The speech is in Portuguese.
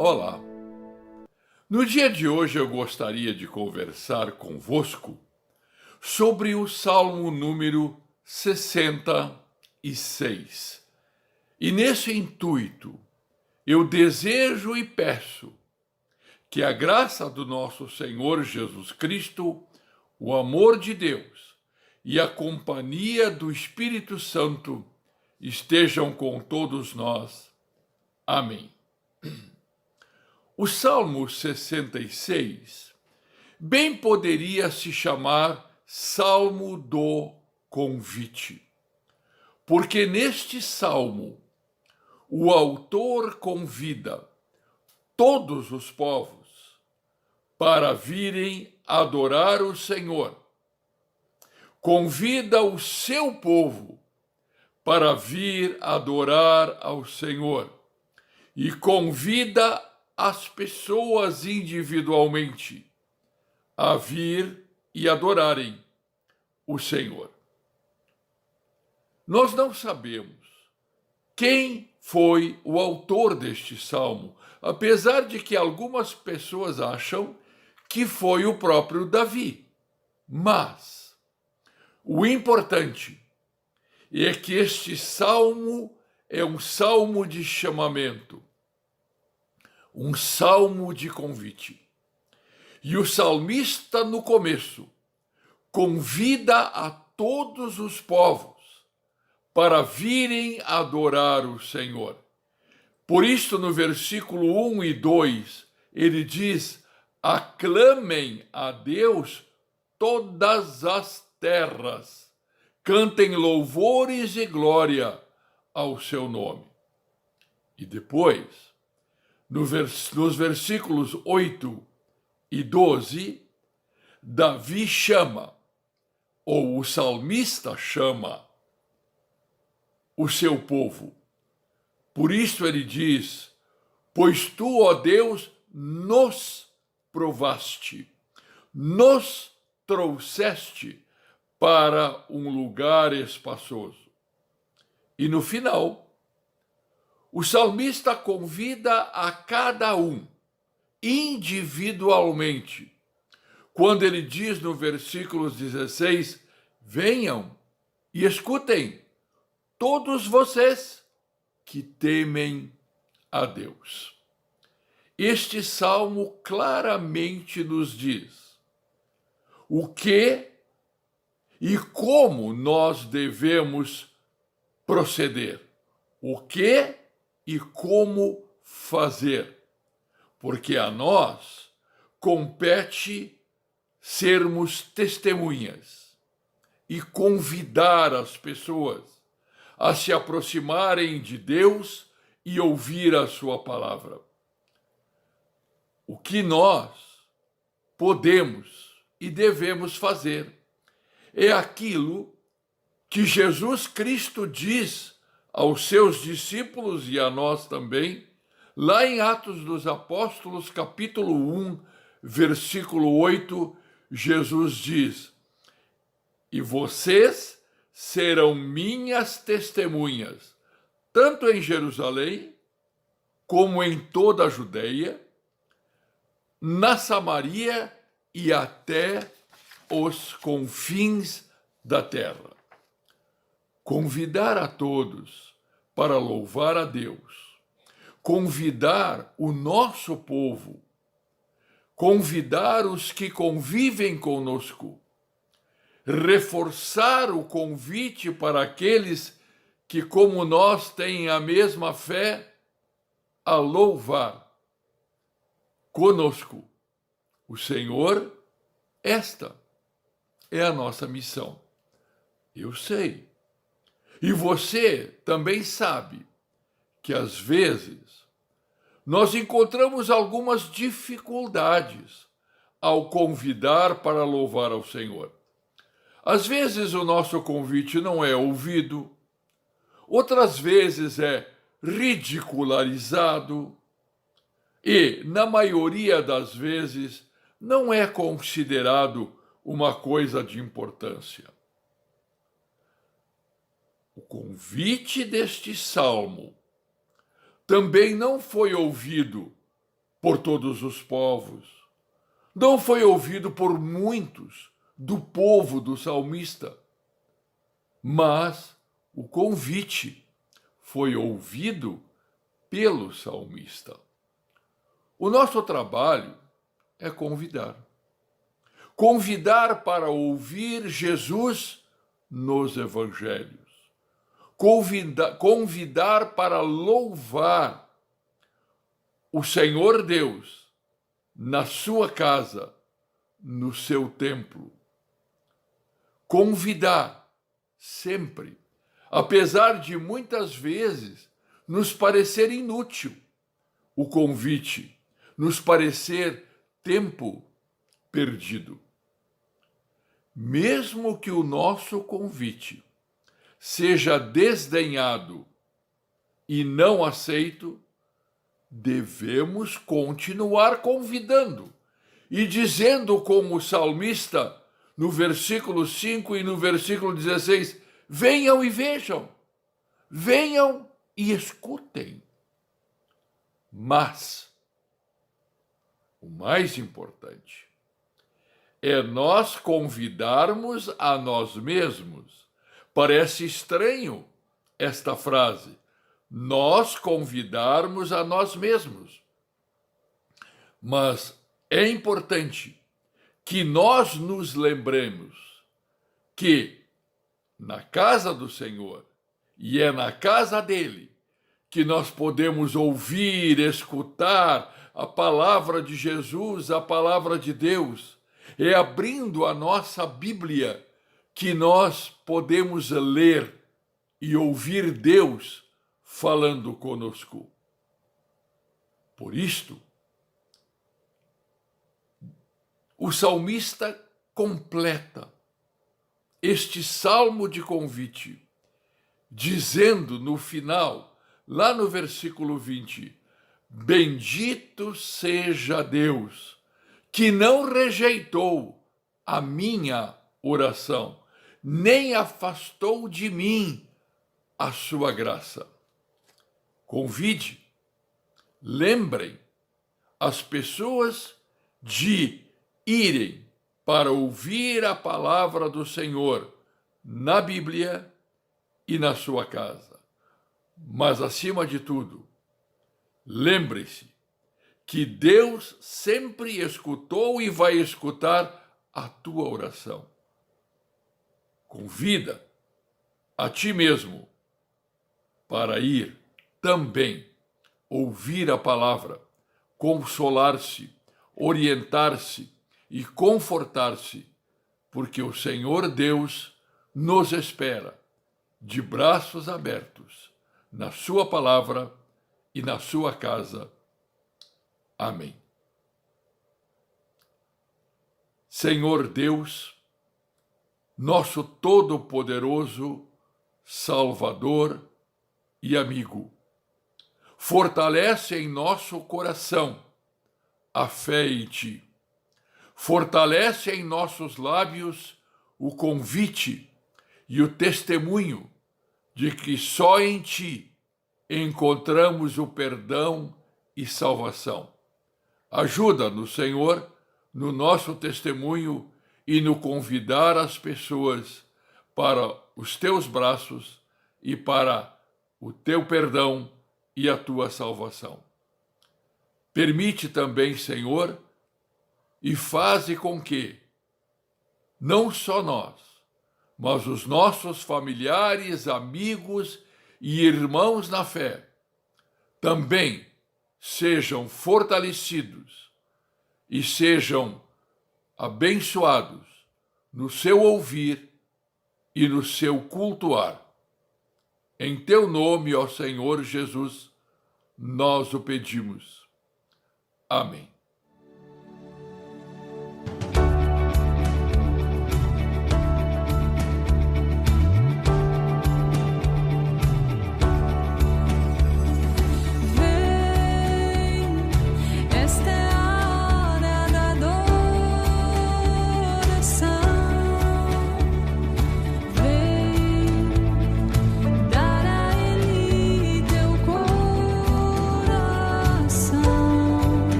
Olá! No dia de hoje eu gostaria de conversar convosco sobre o Salmo número 66. E nesse intuito, eu desejo e peço que a graça do nosso Senhor Jesus Cristo, o amor de Deus e a companhia do Espírito Santo estejam com todos nós. Amém. O Salmo 66 bem poderia se chamar Salmo do Convite, porque neste salmo o autor convida todos os povos para virem adorar o Senhor. Convida o seu povo para vir adorar ao Senhor e convida as pessoas individualmente a vir e adorarem o Senhor. Nós não sabemos quem foi o autor deste salmo, apesar de que algumas pessoas acham que foi o próprio Davi. Mas o importante é que este salmo é um salmo de chamamento, um salmo de convite. E o salmista, no começo, convida a todos os povos para virem adorar o Senhor. Por isso, no versículo 1 e 2, ele diz: aclamem a Deus todas as terras, cantem louvores e glória ao seu nome. E depois, nos versículos 8 e 12, Davi chama, ou o salmista chama, o seu povo. Por isso ele diz: pois tu, ó Deus, nos provaste, nos trouxeste para um lugar espaçoso. E no final, o salmista convida a cada um, individualmente, quando ele diz no versículo 16, venham e escutem, todos vocês que temem a Deus. Este salmo claramente nos diz o que e como nós devemos proceder, o que e como fazer, porque a nós compete sermos testemunhas e convidar as pessoas a se aproximarem de Deus e ouvir a sua palavra. O que nós podemos e devemos fazer é aquilo que Jesus Cristo diz aos seus discípulos e a nós também, lá em Atos dos Apóstolos, capítulo 1, versículo 8, Jesus diz: e vocês serão minhas testemunhas, tanto em Jerusalém, como em toda a Judeia, na Samaria e até os confins da terra. Convidar a todos para louvar a Deus, convidar o nosso povo, convidar os que convivem conosco, reforçar o convite para aqueles que, como nós, têm a mesma fé, a louvar conosco o Senhor. Esta é a nossa missão. Eu sei. E você também sabe que, às vezes, nós encontramos algumas dificuldades ao convidar para louvar ao Senhor. Às vezes o nosso convite não é ouvido, outras vezes é ridicularizado e, na maioria das vezes, não é considerado uma coisa de importância. O convite deste salmo também não foi ouvido por todos os povos. Não foi ouvido por muitos do povo do salmista, mas o convite foi ouvido pelo salmista. O nosso trabalho é convidar. Convidar para ouvir Jesus nos evangelhos. Convidar para louvar o Senhor Deus na sua casa, no seu templo. Convidar sempre, apesar de muitas vezes nos parecer inútil o convite, nos parecer tempo perdido. Mesmo que o nosso convite seja desdenhado e não aceito, devemos continuar convidando e dizendo como o salmista no versículo 5 e no versículo 16, venham e vejam, venham e escutem. Mas o mais importante é nós convidarmos a nós mesmos. Parece estranho esta frase, nós convidarmos a nós mesmos. Mas é importante que nós nos lembremos que na casa do Senhor, e é na casa dele, que nós podemos ouvir, escutar a palavra de Jesus, a palavra de Deus. É abrindo a nossa Bíblia que nós podemos ler e ouvir Deus falando conosco. Por isto, o salmista completa este salmo de convite, dizendo no final, lá no versículo 20, bendito seja Deus, que não rejeitou a minha oração, nem afastou de mim a sua graça. Convide, lembrem as pessoas de irem para ouvir a palavra do Senhor na Bíblia e na sua casa. Mas, acima de tudo, lembre-se que Deus sempre escutou e vai escutar a tua oração. Convida a ti mesmo para ir também ouvir a palavra, consolar-se, orientar-se e confortar-se, porque o Senhor Deus nos espera de braços abertos na sua palavra e na sua casa. Amém. Senhor Deus, nosso todo-poderoso Salvador e amigo, fortalece em nosso coração a fé em Ti. Fortalece em nossos lábios o convite e o testemunho de que só em Ti encontramos o perdão e salvação. Ajuda-nos, Senhor, no nosso testemunho e no convidar as pessoas para os Teus braços e para o Teu perdão e a Tua salvação. Permite também, Senhor, e faze com que não só nós, mas os nossos familiares, amigos e irmãos na fé também sejam fortalecidos e sejam abençoados no seu ouvir e no seu cultuar. Em Teu nome, ó Senhor Jesus, nós o pedimos. Amém.